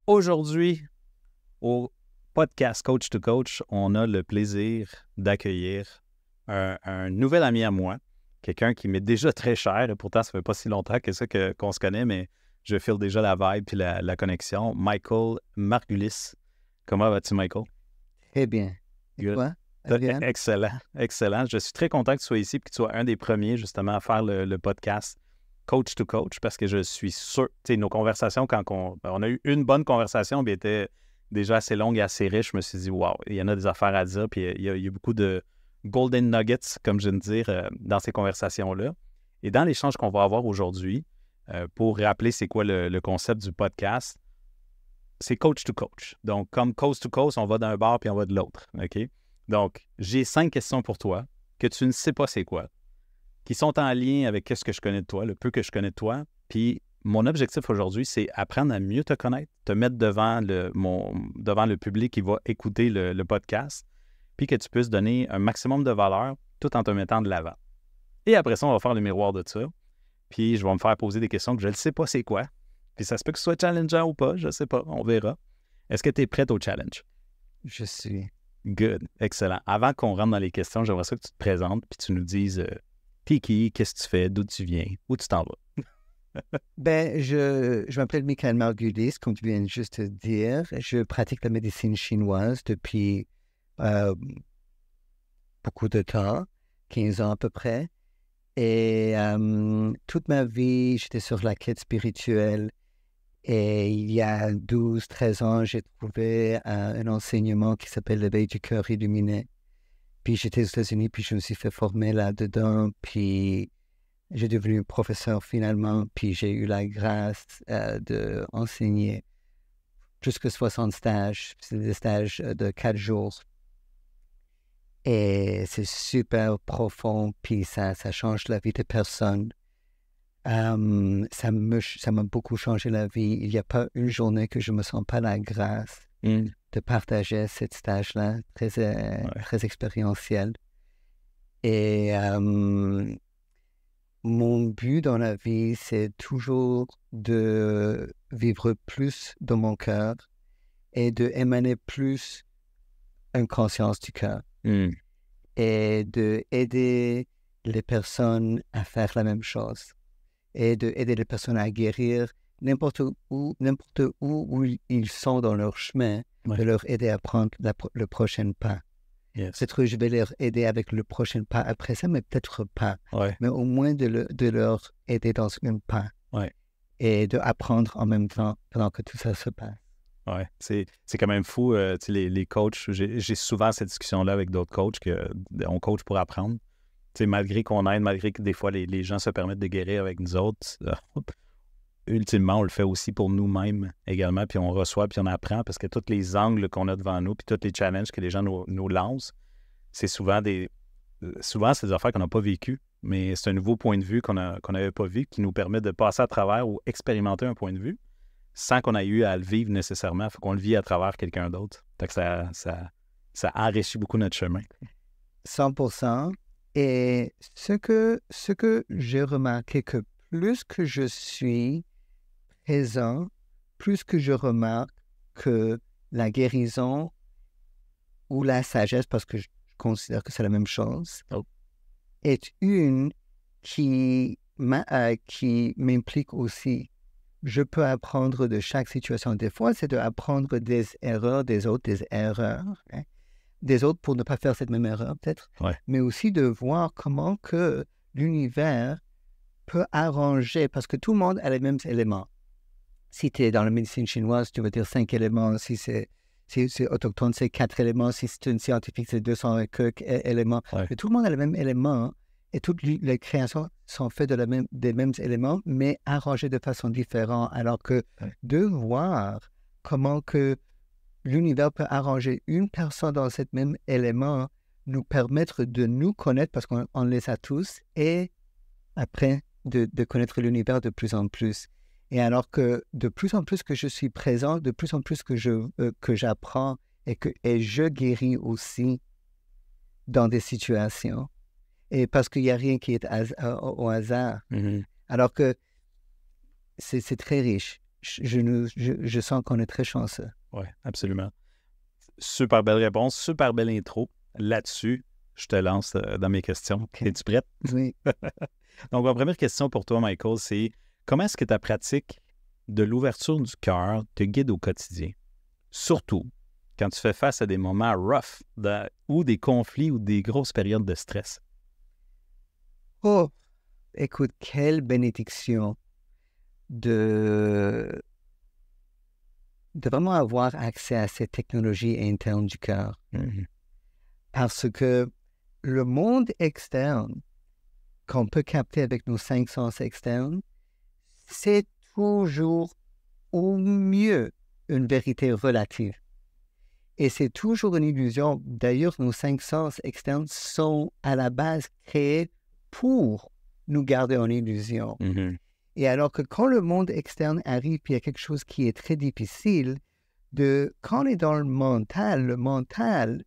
Aujourd'hui, au podcast Coach to Coach, on a le plaisir d'accueillir un nouvel ami à moi, quelqu'un qui m'est déjà très cher. Pourtant, ça fait pas si longtemps que ça qu'on se connaît, mais je file déjà la vibe puis la connexion. Michael Margulis. Comment vas-tu, Michael? Très bien. Et Good. toi, Adrien? Excellent, excellent. Je suis très content que tu sois ici et que tu sois un des premiers, justement, à faire le podcast Coach to Coach, parce que je suis sûr, tu sais, nos conversations, quand on a eu une bonne conversation, mais elle était déjà assez longue et assez riche, je me suis dit, wow, il y en a des affaires à dire, puis il y a beaucoup de golden nuggets, comme je viens de dire, dans ces conversations-là. Et dans l'échange qu'on va avoir aujourd'hui, pour rappeler c'est quoi le concept du podcast, c'est Coach to Coach. Donc, comme Coast to Coast, on va d'un bar puis on va de l'autre, OK? Donc, j'ai 5 questions pour toi que tu ne sais pas c'est quoi, qui sont en lien avec ce que je connais de toi, le peu que je connais de toi. Puis mon objectif aujourd'hui, c'est apprendre à mieux te connaître, te mettre devant le public qui va écouter le podcast, puis que tu puisses donner un maximum de valeur tout en te mettant de l'avant. Et après ça, on va faire le miroir de ça. Puis je vais me faire poser des questions que je ne sais pas c'est quoi. Puis ça se peut que ce soit challengeant ou pas, je ne sais pas, on verra. Est-ce que tu es prête au challenge? Je suis. Good, excellent. Avant qu'on rentre dans les questions, j'aimerais ça que tu te présentes puis tu nous dises t'es qui, qu'est-ce que tu fais, d'où tu viens, où tu t'en vas. Je m'appelle Michael Margulis, comme tu viens juste de dire. Je pratique la médecine chinoise depuis beaucoup de temps, 15 ans à peu près. Et toute ma vie, j'étais sur la quête spirituelle. Et il y a 12-13 ans, j'ai trouvé un enseignement qui s'appelle l'éveil du cœur illuminé. Puis j'étais aux États-Unis, puis je me suis fait former là-dedans, puis j'ai devenu professeur finalement, puis j'ai eu la grâce d'enseigner plus que 60 stages. C'est des stages de 4 jours. Et c'est super profond, puis ça change la vie de personnes. Ça m'a beaucoup changé la vie. Il n'y a pas une journée que je ne me sens pas la grâce de partager ce stage-là, très expérientiel. Et mon but dans la vie, c'est toujours de vivre plus dans mon cœur et de émaner plus une conscience du cœur. Et d'aider les personnes à faire la même chose. Et d'aider les personnes à guérir n'importe où ils sont dans leur chemin, de leur aider à prendre le prochain pas. Yes. Peut-être que je vais leur aider avec le prochain pas après ça, mais peut-être pas. Ouais. Mais au moins de leur aider dans un pas. Ouais. Et d'apprendre en même temps pendant que tout ça se passe. Ouais, c'est quand même fou. Tu sais, les coachs, j'ai souvent cette discussion-là avec d'autres coachs qu'on coach pour apprendre. Tu sais, malgré qu'on aide, malgré que des fois les gens se permettent de guérir avec nous autres, ultimement, on le fait aussi pour nous-mêmes également, puis on reçoit, puis on apprend, parce que tous les angles qu'on a devant nous, puis tous les challenges que les gens nous lancent, c'est souvent c'est des affaires qu'on n'a pas vécues, mais c'est un nouveau point de vue qu'on n'avait pas vu, qui nous permet de passer à travers ou expérimenter un point de vue sans qu'on ait eu à le vivre nécessairement. Il faut qu'on le vit à travers quelqu'un d'autre. Fait que ça enrichit beaucoup notre chemin. 100%. Et ce que j'ai remarqué, que plus que je suis présent, plus que je remarque que la guérison ou la sagesse, parce que je considère que c'est la même chose, est une qui m'implique aussi. Je peux apprendre de chaque situation. Des fois, c'est d'apprendre des erreurs des autres, des autres pour ne pas faire cette même erreur peut-être, mais aussi de voir comment que l'univers peut arranger, parce que tout le monde a les mêmes éléments. Si tu es dans la médecine chinoise, tu vas dire 5 éléments. Si c'est autochtone, c'est 4 éléments. Si c'est une scientifique, c'est 200 et quelques éléments. Mais tout le monde a les mêmes éléments et toutes les créations sont faites des mêmes éléments, mais arrangées de façon différente. Alors que de voir comment que l'univers peut arranger une personne dans ce même élément, nous permettre de nous connaître, parce qu'on les a tous, et après de connaître l'univers de plus en plus. Et alors que de plus en plus que je suis présent, de plus en plus que j'apprends et je guéris aussi dans des situations. Et parce qu'il n'y a rien qui est au hasard. Alors que c'est très riche. je sens qu'on est très chanceux. Oui, absolument. Super belle réponse, super belle intro. Là-dessus, je te lance dans mes questions. Okay. Es-tu prête? Oui. Donc, ma première question pour toi, Michael, c'est comment est-ce que ta pratique de l'ouverture du cœur te guide au quotidien? Surtout quand tu fais face à des moments rough ou des conflits ou des grosses périodes de stress. Oh, écoute, quelle bénédiction de vraiment avoir accès à cette technologie interne du cœur. Mm-hmm. Parce que le monde externe qu'on peut capter avec nos 5 sens externes, c'est toujours au mieux une vérité relative. Et c'est toujours une illusion. D'ailleurs, nos 5 sens externes sont à la base créés pour nous garder en illusion. Mm-hmm. Et alors que quand le monde externe arrive, puis il y a quelque chose qui est très difficile, quand on est dans le mental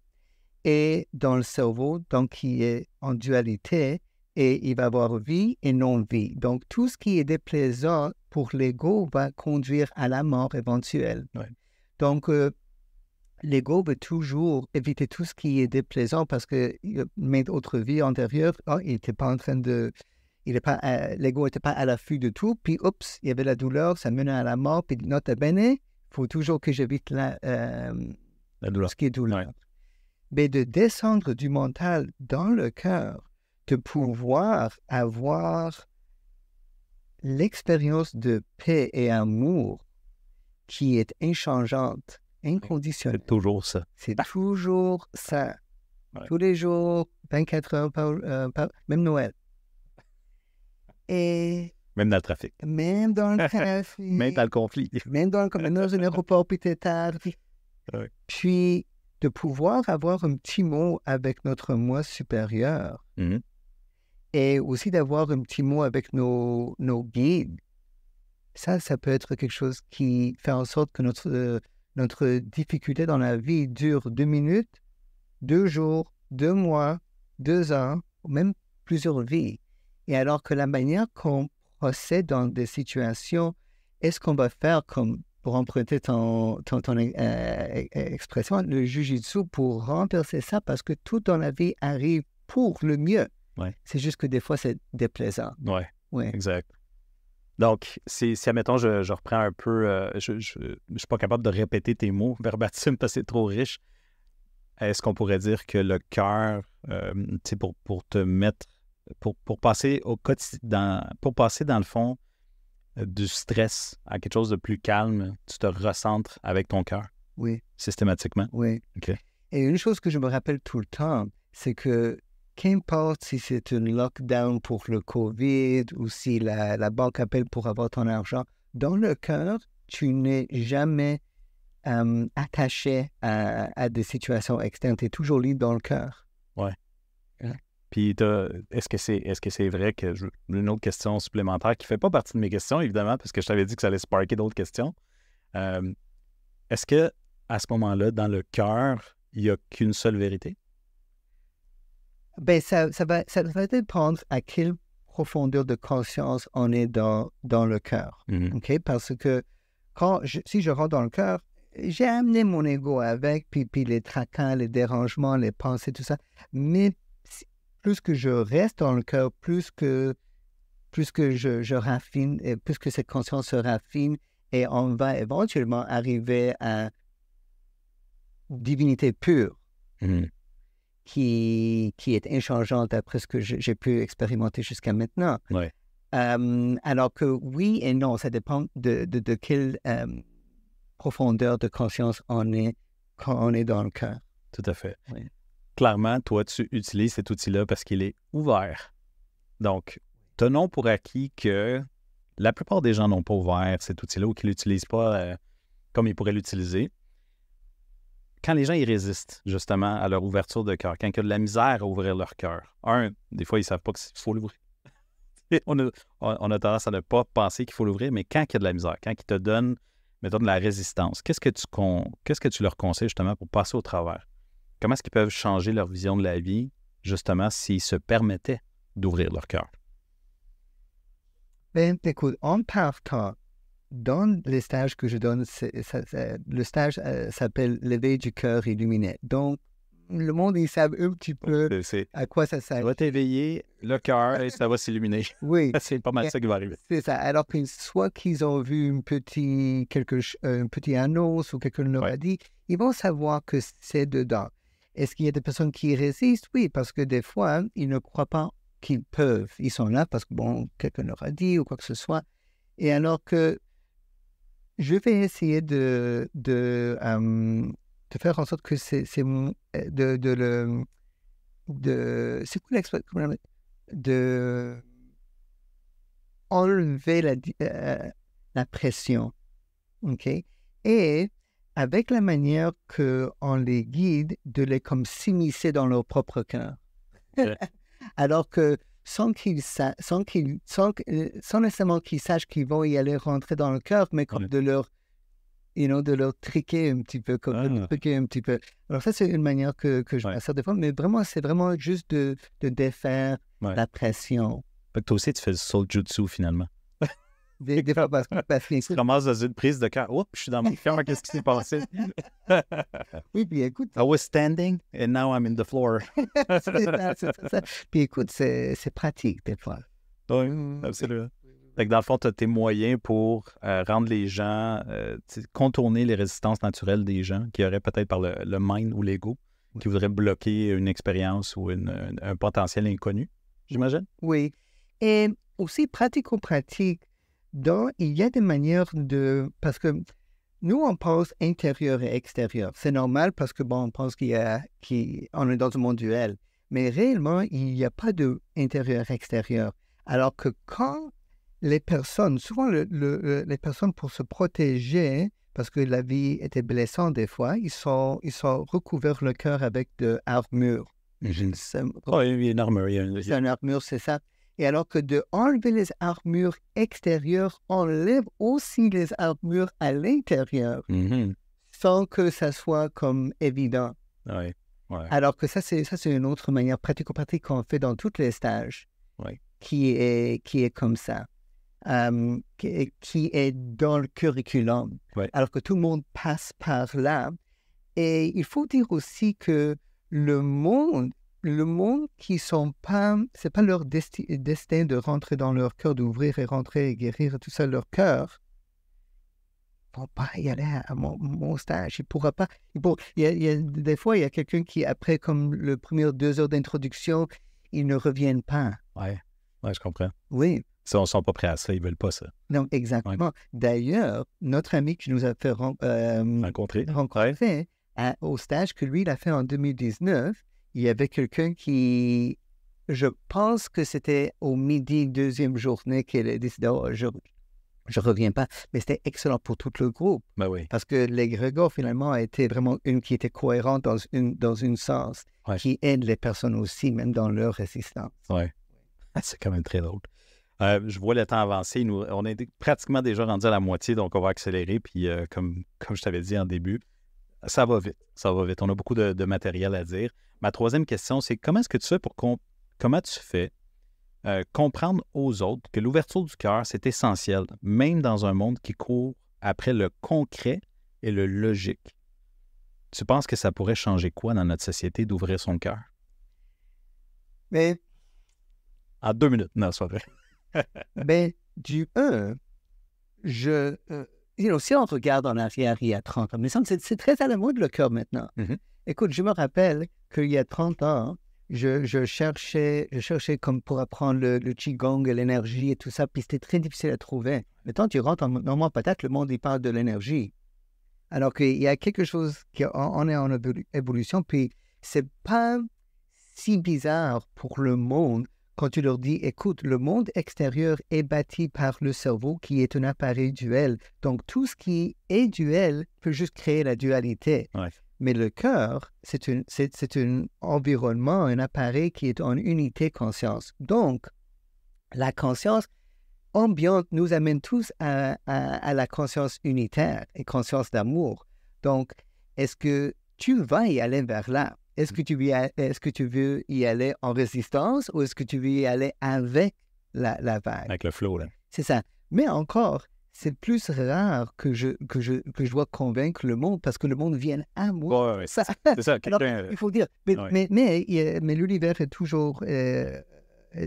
est dans le cerveau, donc qui est en dualité, et il va avoir vie et non-vie. Donc, tout ce qui est déplaisant pour l'ego va conduire à la mort éventuelle. Ouais. Donc, l'ego veut toujours éviter tout ce qui est déplaisant parce que même autre vie antérieure, il n'était pas en train de... l'ego n'était pas à l'affût de tout, puis oups, il y avait la douleur, ça menait à la mort, puis nota bene, il faut toujours que j'évite la douleur. Ce qui est douleur. Ouais. Mais de descendre du mental dans le cœur, de pouvoir avoir l'expérience de paix et amour qui est inchangeante, inconditionnelle. C'est toujours ça. C'est toujours ça. Ouais. Tous les jours, 24 heures par même Noël. Et même dans le trafic. Même dans le trafic. Même dans le conflit. Même dans un aéroport, puis t'es tard. Ouais. Puis, de pouvoir avoir un petit mot avec notre moi supérieur. Mm-hmm. Et aussi d'avoir un petit mot avec nos guides. Ça peut être quelque chose qui fait en sorte que notre difficulté dans la vie dure 2 minutes, 2 jours, 2 mois, 2 ans, ou même plusieurs vies. Et alors que la manière qu'on procède dans des situations, est-ce qu'on va faire comme, pour emprunter ton expression, le jujitsu pour renverser ça, parce que tout dans la vie arrive pour le mieux. Ouais. C'est juste que des fois, c'est déplaisant. Oui, ouais. Exact. Donc, si admettons, je reprends un peu, je ne suis pas capable de répéter tes mots verbatim parce que c'est trop riche. Est-ce qu'on pourrait dire que le cœur, pour te mettre, pour passer au quotidien, pour passer dans le fond du stress à quelque chose de plus calme, tu te recentres avec ton cœur? Oui. Systématiquement? Oui. OK. Et une chose que je me rappelle tout le temps, c'est que qu'importe si c'est un lockdown pour le COVID ou si la banque appelle pour avoir ton argent, dans le cœur, tu n'es jamais attaché à des situations externes. Tu es toujours libre dans le cœur. Oui. Ouais. Puis, est-ce que c'est vrai que une autre question supplémentaire qui ne fait pas partie de mes questions, évidemment, parce que je t'avais dit que ça allait sparker d'autres questions. Est-ce que à ce moment-là, dans le cœur, il n'y a qu'une seule vérité? Ben, ça va dépendre à quelle profondeur de conscience on est dans le cœur. Mm-hmm. Okay? Parce que si je rentre dans le cœur, j'ai amené mon ego avec, puis les tracas, les dérangements, les pensées, tout ça. Mais plus que je reste dans le cœur, plus que je raffine, et plus que cette conscience se raffine, et on va éventuellement arriver à divinité pure. Mm-hmm. Qui est inchangeante après ce que j'ai pu expérimenter jusqu'à maintenant. Ouais. Alors que oui et non, ça dépend de quelle profondeur de conscience on est quand on est dans le cœur. Tout à fait. Oui. Clairement, toi, tu utilises cet outil-là parce qu'il est ouvert. Donc, tenons pour acquis que la plupart des gens n'ont pas ouvert cet outil-là ou qu'ils ne l'utilisent pas comme ils pourraient l'utiliser. Quand les gens ils résistent justement à leur ouverture de cœur, quand il y a de la misère à ouvrir leur cœur, des fois, ils ne savent pas qu'il faut l'ouvrir. on a tendance à ne pas penser qu'il faut l'ouvrir, mais quand il y a de la misère, quand ils te donnent, mettons, de la résistance, qu'est-ce que tu leur conseilles justement pour passer au travers? Comment est-ce qu'ils peuvent changer leur vision de la vie, justement, s'ils se permettaient d'ouvrir leur cœur? Ben, écoute, en partant dans les stages que je donne, le stage s'appelle l'éveil du cœur illuminé. Donc, le monde, ils savent un petit peu à quoi ça sert. Ça va t'éveiller le cœur et ça va s'illuminer. Oui. C'est pas mal ça qui va arriver. C'est ça. Alors que soit qu'ils ont vu un petit annonce ou quelqu'un leur a dit, ils vont savoir que c'est dedans. Est-ce qu'il y a des personnes qui résistent? Oui, parce que des fois, ils ne croient pas qu'ils peuvent. Ils sont là parce que, quelqu'un leur a dit ou quoi que ce soit. Et alors que je vais essayer de faire en sorte que c'est c'est quoi l'expression? De enlever la pression, OK? Et avec la manière qu'on les guide, de les comme s'immiscer dans leur propre cœur. Alors que sans nécessairement qu'ils sachent qu'ils vont y aller rentrer dans le cœur, mais comme de leur triquer un petit peu, de triquer un petit peu. Alors ça, c'est une manière que je fais ça des fois, mais vraiment, c'est vraiment juste de défaire la pression. Fait que toi aussi, tu fais le soul jutsu finalement. Des fois, parce que tu ramasses dans une prise de cœur. Oups, je suis dans mon cœur, qu'est-ce qui s'est passé? Oui, puis écoute. I was standing and now I'm in the floor. c'est ça. Puis écoute, c'est pratique des fois. Oui, absolument. Fait que dans le fond, tu as tes moyens pour rendre les gens, contourner les résistances naturelles des gens qui auraient peut-être par le mind ou l'ego, qui voudraient bloquer une expérience ou un potentiel inconnu, j'imagine? Oui. Et aussi, pratico-pratique, il y a des manières parce que nous, on pense intérieur et extérieur. C'est normal parce que, on pense qu'on est dans un monde duel. Mais réellement, il n'y a pas d'intérieur-extérieur. Alors que quand les personnes, souvent les personnes pour se protéger, parce que la vie était blessante des fois, ils sont recouverts le cœur avec de armure. Oui, il y a une armure. C'est une armure, c'est ça. Et alors que de enlever les armures extérieures, enlève aussi les armures à l'intérieur, sans que ça soit comme évident. Oui. Alors que ça, c'est une autre manière pratico-pratique qu'on fait dans tous les stages, qui est comme ça. Qui est dans le curriculum, alors que tout le monde passe par là. Et il faut dire aussi que le monde qui sont pas, c'est pas leur destin de rentrer dans leur cœur, d'ouvrir et rentrer et guérir tout ça leur cœur. Ils ne vont pas y aller à mon stage. Il pourra pas. Des fois, il y a quelqu'un qui, après comme le premier 2 heures d'introduction, ils ne reviennent pas. Oui, je comprends. Oui. Ils ne sont pas prêts à ça, ils ne veulent pas ça. Non, exactement. Ouais. D'ailleurs, notre ami qui nous a fait rencontrer au stage que lui, il a fait en 2019, il y avait quelqu'un qui, je pense que c'était au midi, 2e journée, qu'il a décidé, je ne reviens pas. Mais c'était excellent pour tout le groupe. Ben oui. Parce que l'égrégore, finalement, a été vraiment une qui était cohérente dans une sens, qui aide les personnes aussi, même dans leur résistance. Oui. C'est quand même très drôle. Je vois le temps avancer. On est pratiquement déjà rendu à la moitié, donc on va accélérer. Puis, comme je t'avais dit en début, ça va vite. Ça va vite. On a beaucoup de matériel à dire. Ma 3e question, c'est comment est-ce que tu fais comment tu fais comprendre aux autres que l'ouverture du cœur, c'est essentiel, même dans un monde qui court après le concret et le logique. Tu penses que ça pourrait changer quoi dans notre société d'ouvrir son cœur? Mais... En 2 minutes. Non, c'est pas vrai. Si on regarde en arrière, il y a 30 ans, mais c'est très à la mode le cœur maintenant. Écoute, je me rappelle qu'il y a 30 ans, je cherchais comme pour apprendre le Qigong et l'énergie et tout ça, puis c'était très difficile à trouver. Maintenant, tu rentres normalement, peut-être le monde, il parle de l'énergie. Alors qu'il y a quelque chose on est en évolution, puis c'est pas si bizarre pour le monde quand tu leur dis, écoute, le monde extérieur est bâti par le cerveau qui est un appareil duel. Donc, tout ce qui est duel peut juste créer la dualité. Ouais. Mais le cœur, c'est un environnement, un appareil qui est en unité conscience. Donc, la conscience ambiante nous amène tous à la conscience unitaire et conscience d'amour. Donc, est-ce que tu vas y aller vers là? Est-ce que tu veux y aller en résistance ou est-ce que tu veux y aller avec la vague? Avec le flow, là. C'est ça. Mais encore, c'est plus rare que je dois convaincre le monde parce que le monde vient à moi. Ouais, Ça, c'est ça. alors, il faut dire, mais l'univers est toujours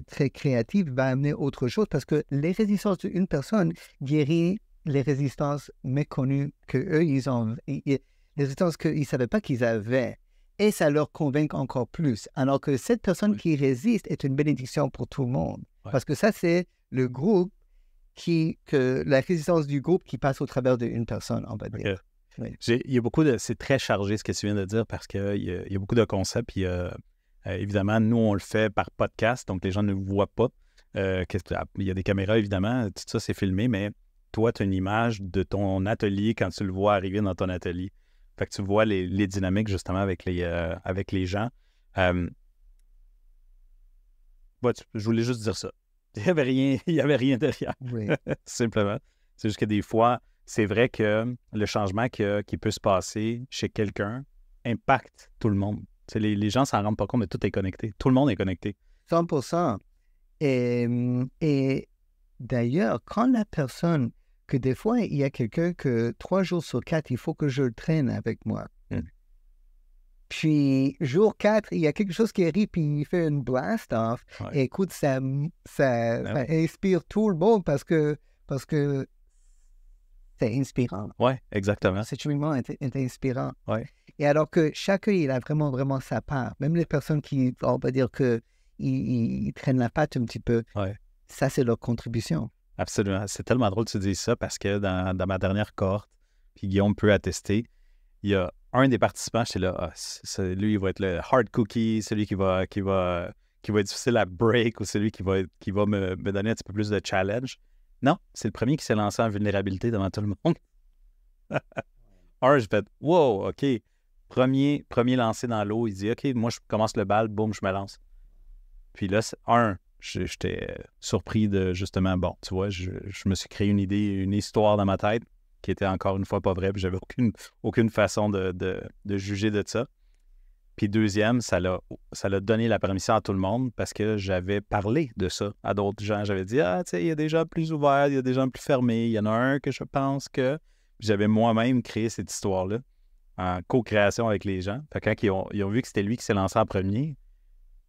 très créatif, va amener autre chose parce que les résistances d'une personne guérit les résistances méconnues qu'eux, ils ont, les résistances qu'ils ne savaient pas qu'ils avaient. Et ça leur convainc encore plus. Alors que cette personne qui résiste est une bénédiction pour tout le monde. Ouais. Parce que ça, c'est le groupe la résistance du groupe qui passe au travers d'une personne, on va dire. Okay. Oui. Il y a beaucoup c'est très chargé ce que tu viens de dire parce qu'il y a beaucoup de concepts. Puis, évidemment, nous, on le fait par podcast, donc les gens ne voient pas. Il y a des caméras, évidemment, tout ça, c'est filmé, mais toi, tu as une image de ton atelier quand tu le vois arriver dans ton atelier. Fait que tu vois les dynamiques, justement, avec les gens. Je voulais juste dire ça. Il n'y avait rien derrière. Oui. Simplement. C'est juste que des fois, c'est vrai que le changement qui peut se passer chez quelqu'un impacte tout le monde. Les gens ne s'en rendent pas compte, mais tout est connecté. Tout le monde est connecté. 100%. Et d'ailleurs, quand la personne, que des fois, il y a quelqu'un que 3 jours sur 4, il faut que je le traîne avec moi. Puis, jour 4, il y a quelque chose qui arrive, puis il fait une blast-off. Ouais. Et écoute, ça inspire tout le monde parce que c'est inspirant. Oui, exactement. C'est extrêmement inspirant. Ouais. Et alors que chacun, il a vraiment, vraiment sa part. Même les personnes qui, on va dire qu'ils traînent la patte un petit peu, ça, c'est leur contribution. Absolument. C'est tellement drôle que tu dises ça parce que dans ma dernière cohorte, puis Guillaume peut attester, il y a un des participants, j'étais là, lui, il va être le hard cookie, celui qui va être difficile à break ou celui qui va me donner un petit peu plus de challenge. Non, c'est le premier qui s'est lancé en vulnérabilité devant tout le monde. J'ai fait, wow, OK. Premier lancé dans l'eau, il dit, OK, moi, je commence le bal, boum, je me lance. Puis là, j'étais surpris de, justement, bon, tu vois, je me suis créé une idée, une histoire dans ma tête qui était encore une fois pas vraie, puis j'avais aucune façon de juger de ça. Puis deuxième, ça l'a donné la permission à tout le monde parce que j'avais parlé de ça à d'autres gens. J'avais dit, tu sais, il y a des gens plus ouverts, il y a des gens plus fermés, il y en a un que je pense que... J'avais moi-même créé cette histoire-là en co-création avec les gens. Fait que quand ils ont vu que c'était lui qui s'est lancé en premier,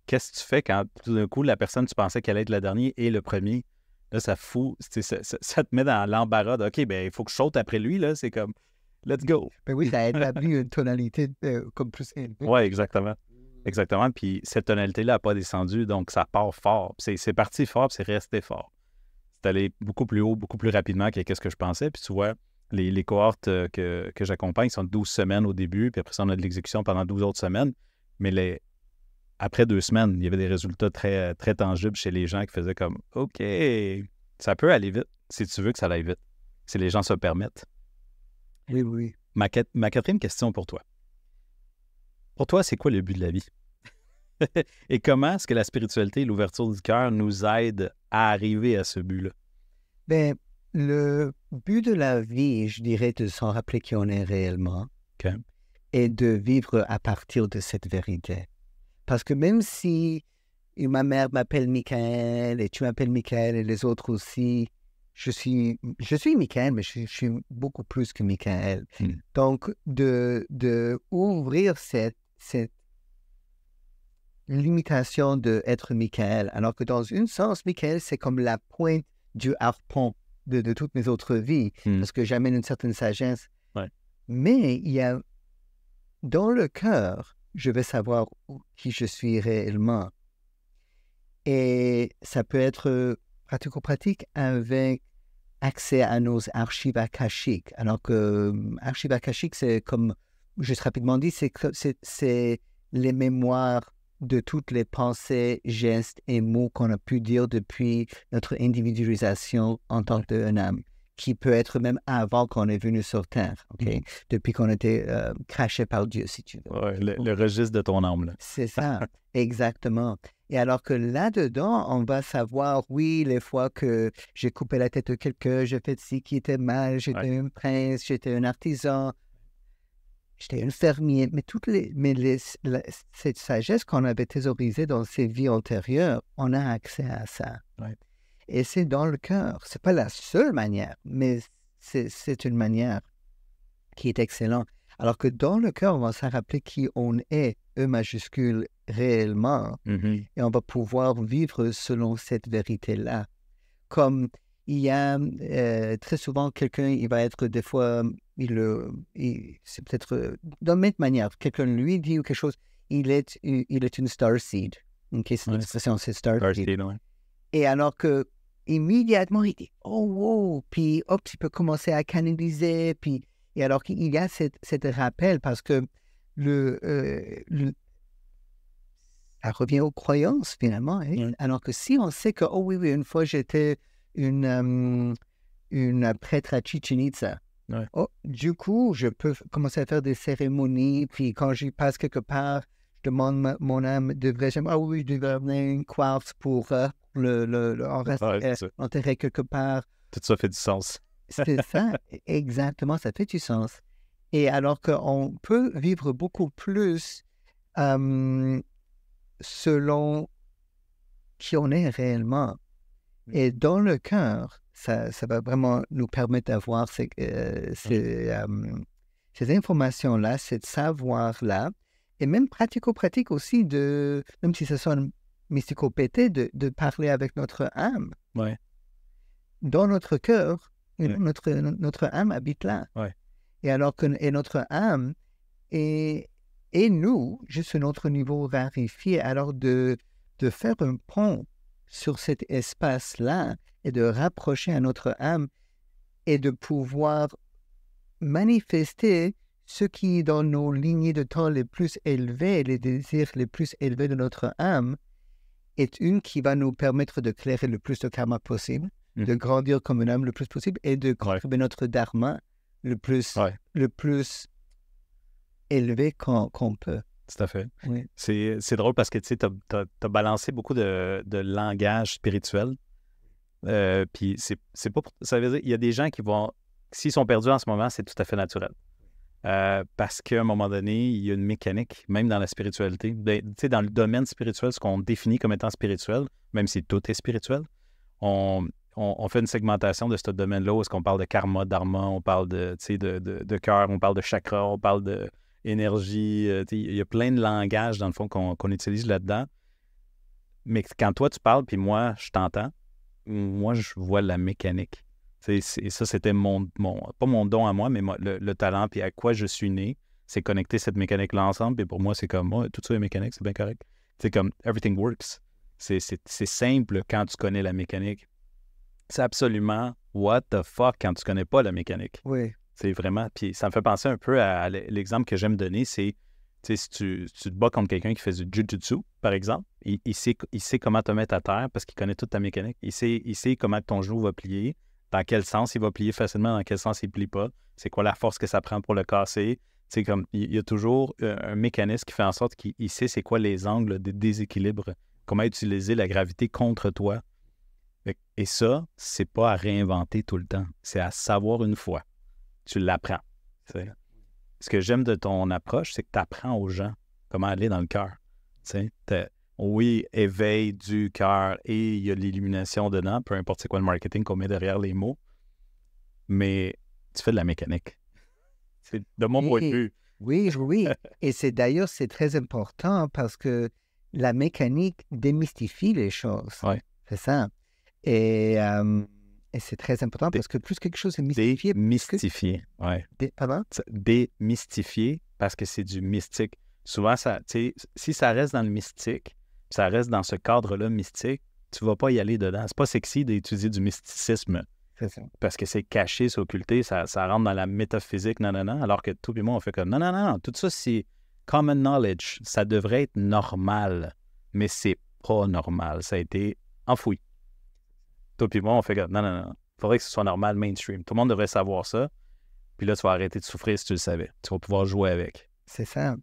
qu'est-ce que tu fais quand tout d'un coup, la personne, tu pensais qu'elle allait être le dernier et le premier? Là, ça fout, ça te met dans l'embarras de, OK, ben il faut que je saute après lui, là. C'est comme, let's go. Ben oui, ça a établi une tonalité comme plus élevée. Oui, exactement. Exactement. Puis cette tonalité-là n'a pas descendu, donc ça part fort. C'est parti fort, puis c'est resté fort. C'est allé beaucoup plus haut, beaucoup plus rapidement que ce que je pensais. Puis tu vois, les cohortes que j'accompagne sont 12 semaines au début, puis après ça, on a de l'exécution pendant 12 autres semaines. Mais après 2 semaines, il y avait des résultats très, très tangibles chez les gens qui faisaient comme « OK, ça peut aller vite si tu veux que ça aille vite, si les gens se permettent. » Oui. Ma quatrième question pour toi. Pour toi, c'est quoi le but de la vie? Et comment est-ce que la spiritualité et l'ouverture du cœur nous aident à arriver à ce but-là? Bien, le but de la vie, je dirais, de s'en rappeler qui on est réellement et de vivre à partir de cette vérité. Parce que même si ma mère m'appelle Michael et tu m'appelles Michael et les autres aussi, je suis Michael, mais je suis beaucoup plus que Michael. Donc, de ouvrir cette limitation d'être Michael, alors que dans un sens, Michael, c'est comme la pointe du harpon de toutes mes autres vies, parce que j'amène une certaine sagesse. Ouais. Mais il y a, dans le cœur, je vais savoir qui je suis réellement. Et ça peut être pratico-pratique avec accès à nos archives akashiques. Alors que archives akashiques, c'est comme, juste rapidement dit, c'est les mémoires de toutes les pensées, gestes et mots qu'on a pu dire depuis notre individualisation en tant qu'une âme, qui peut être même avant qu'on est venu sur Terre, depuis qu'on était craché par Dieu, si tu veux. Ouais, le registre de ton âme, là. C'est ça, exactement. Et alors que là-dedans, on va savoir, oui, les fois que j'ai coupé la tête de quelqu'un, j'ai fait ci qui était mal, j'étais un prince, j'étais un artisan, j'étais un fermier, mais cette sagesse qu'on avait thésaurisée dans ces vies antérieures, on a accès à ça. Ouais. Et c'est dans le cœur. Ce n'est pas la seule manière, mais c'est une manière qui est excellente. Alors que dans le cœur, on va se rappeler qui on est, E majuscule, réellement, et on va pouvoir vivre selon cette vérité-là. Comme il y a très souvent quelqu'un, il va être des fois, c'est peut-être d'une même manière, quelqu'un lui dit quelque chose, il est une starseed. C'est l'expression, c'est starseed. Ouais. Et alors que immédiatement, il dit « Oh, wow! » Puis hop, il peut commencer à canaliser. Et alors qu'il y a cette rappel parce que ça revient aux croyances finalement. Hein? Alors que si on sait que, oh oui, une fois j'étais une prêtre à Chichen Itza. Ouais. Oh, du coup, je peux commencer à faire des cérémonies. Puis quand j'y passe quelque part, je demande mon âme, ah oui, je devrais amener une quartz pour enterrer quelque part. Tout ça fait du sens. C'est ça, exactement, ça fait du sens. Et alors qu'on peut vivre beaucoup plus selon qui on est réellement. Et dans le cœur, ça va vraiment nous permettre d'avoir ces informations-là, ce savoir-là, et même pratico-pratique aussi, même si ce soit mystico-pété, de parler avec notre âme. Ouais. Dans notre cœur, notre âme habite là. Ouais. Et alors que notre âme et nous, juste notre niveau raréfié, alors de faire un pont sur cet espace-là et de rapprocher à notre âme et de pouvoir manifester ce qui est dans nos lignées de temps les plus élevées, les désirs les plus élevés de notre âme, est une qui va nous permettre de clairer le plus de karma possible, de grandir comme une âme le plus possible et de contribuer notre dharma le plus élevé qu'on peut. Tout à fait. Oui. C'est drôle parce que tu sais, t'as balancé beaucoup de langage spirituel. Puis c'est pas ça veut dire il y a des gens qui vont, s'ils sont perdus en ce moment, c'est tout à fait naturel. Parce qu'à un moment donné, il y a une mécanique, même dans la spiritualité. Tu sais, dans le domaine spirituel, ce qu'on définit comme étant spirituel, même si tout est spirituel, on fait une segmentation de ce domaine-là où est-ce qu'on parle de karma, dharma, on parle de cœur, on parle de chakra, on parle d'énergie. Il y a plein de langages, dans le fond, qu'on utilise là-dedans. Mais quand toi, tu parles, puis moi, je t'entends, moi, je vois la mécanique. Ça, c'était pas mon don à moi, mais le talent, puis à quoi je suis né, c'est connecter cette mécanique-là ensemble. Puis pour moi, c'est comme, tout ça est mécanique, c'est bien correct. C'est comme, everything works. C'est simple quand tu connais la mécanique. C'est absolument what the fuck quand tu connais pas la mécanique. Oui. C'est vraiment... Puis ça me fait penser un peu à l'exemple que j'aime donner, c'est, tu sais, si tu te bats contre quelqu'un qui fait du jujutsu, par exemple, il sait comment te mettre à terre parce qu'il connaît toute ta mécanique. Il sait comment ton genou va plier, dans quel sens il va plier facilement, dans quel sens il plie pas, c'est quoi la force que ça prend pour le casser. Tu sais, comme, il y a toujours un mécanisme qui fait en sorte qu'il sait c'est quoi les angles de déséquilibre, comment utiliser la gravité contre toi. Et ça, c'est pas à réinventer tout le temps. C'est à savoir une fois. Tu l'apprends. T'sais. Ce que j'aime de ton approche, c'est que tu apprends aux gens comment aller dans le cœur. Oui, éveil du cœur et il y a l'illumination dedans, peu importe c'est quoi le marketing qu'on met derrière les mots, mais tu fais de la mécanique. C'est de mon point de vue. Oui. Et c'est très important parce que la mécanique démystifie les choses. Ouais. C'est ça. Et c'est très important parce que plus quelque chose est mystifié... Démystifié, oui. Pardon? Démystifié parce que c'est du mystique. Souvent, si ça reste dans le mystique, ça reste dans ce cadre-là mystique, tu ne vas pas y aller dedans. C'est pas sexy d'étudier du mysticisme. C'est ça. Parce que c'est caché, c'est occulté, ça rentre dans la métaphysique, alors que tout et moi, on fait comme non, tout ça, c'est common knowledge. Ça devrait être normal, mais c'est pas normal. Ça a été enfoui. Toi puis moi, on fait comme non. Il faudrait que ce soit normal, mainstream. Tout le monde devrait savoir ça. Puis là, tu vas arrêter de souffrir si tu le savais. Tu vas pouvoir jouer avec. C'est ça.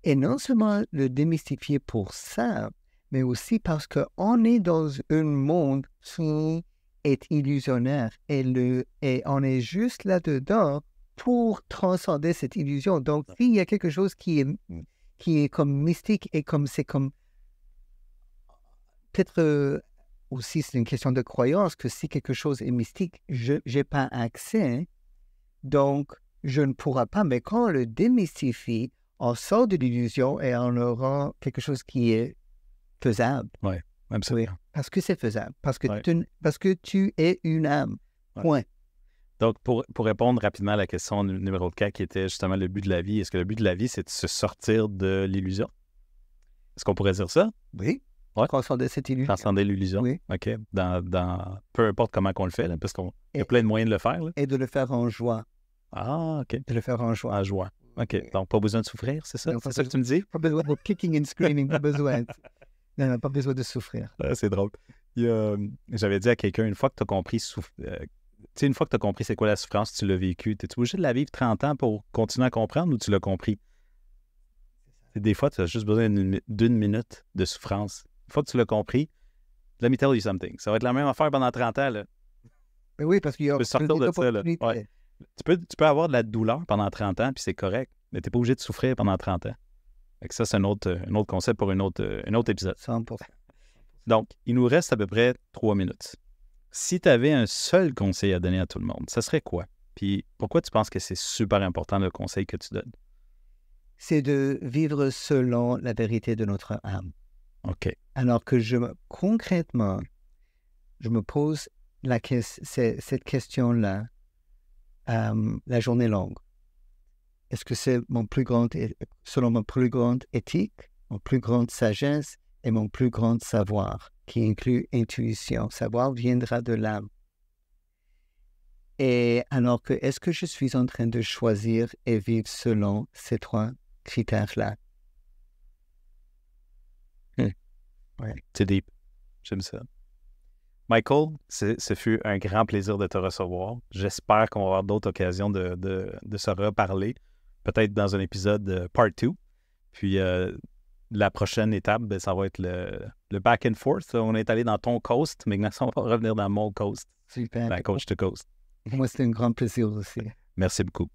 Et non seulement le démystifier pour ça, mais aussi parce qu'on est dans un monde qui est illusionnaire et on est juste là-dedans pour transcender cette illusion. Donc, s'il y a quelque chose qui est comme mystique et comme c'est comme peut-être aussi, c'est une question de croyance que si quelque chose est mystique, je n'ai pas accès, donc je ne pourrai pas. Mais quand on le démystifie, on sort de l'illusion et on le rend quelque chose qui est faisable. Oui, absolument. Oui, parce que c'est faisable, parce que, Ouais. parce que tu es une âme. Ouais. Point. Donc, pour répondre rapidement à la question numéro 4, qui était justement le but de la vie, est-ce que le but de la vie, c'est de se sortir de l'illusion? Est-ce qu'on pourrait dire ça? Oui. Ouais. Transcender cette illusion. Transcender l'illusion? Oui. OK. Peu importe comment qu'on le fait, là, parce qu'il y a plein de moyens de le faire. Là. Et de le faire en joie. Ah, OK. De le faire en joie. En joie. OK. Oui. Donc, pas besoin de souffrir, c'est ça? Non, C'est ça que tu me dis? Pas besoin de kicking and screaming, pas besoin. Non, pas besoin de souffrir. Ah, c'est drôle. J'avais dit à quelqu'un, une fois que tu as compris une fois que tu as compris c'est quoi la souffrance, tu l'as vécu, es-tu obligé de la vivre 30 ans pour continuer à comprendre ou tu l'as compris? Des fois, tu as juste besoin d'une minute de souffrance. Une fois que tu l'as compris, let me tell you something. Ça va être la même affaire pendant 30 ans. Là. Mais oui, parce qu'il y a Tu peux sortir de ça. Là. Ouais. Tu peux avoir de la douleur pendant 30 ans, puis c'est correct, mais tu n'es pas obligé de souffrir pendant 30 ans. Fait que ça, c'est un autre concept pour un autre épisode. 100%. Donc, il nous reste à peu près 3 minutes. Si tu avais un seul conseil à donner à tout le monde, ça serait quoi? Puis pourquoi tu penses que c'est super important le conseil que tu donnes? C'est de vivre selon la vérité de notre âme. OK. Alors que concrètement, je me pose cette question-là la journée longue. Est-ce que c'est selon mon plus grande éthique, mon plus grande sagesse et mon plus grand savoir, qui inclut intuition? Savoir viendra de l'âme. Et alors que, est-ce que je suis en train de choisir et vivre selon ces 3 critères-là? Ouais. C'est deep. J'aime ça. Michael, ce fut un grand plaisir de te recevoir. J'espère qu'on va avoir d'autres occasions de se reparler, peut-être dans un épisode part 2. Puis la prochaine étape, ça va être le back and forth. On est allé dans ton coast, mais maintenant, on va revenir dans mon coast. Super. La coach to coast. Pour moi, c'était un grand plaisir aussi. Merci beaucoup.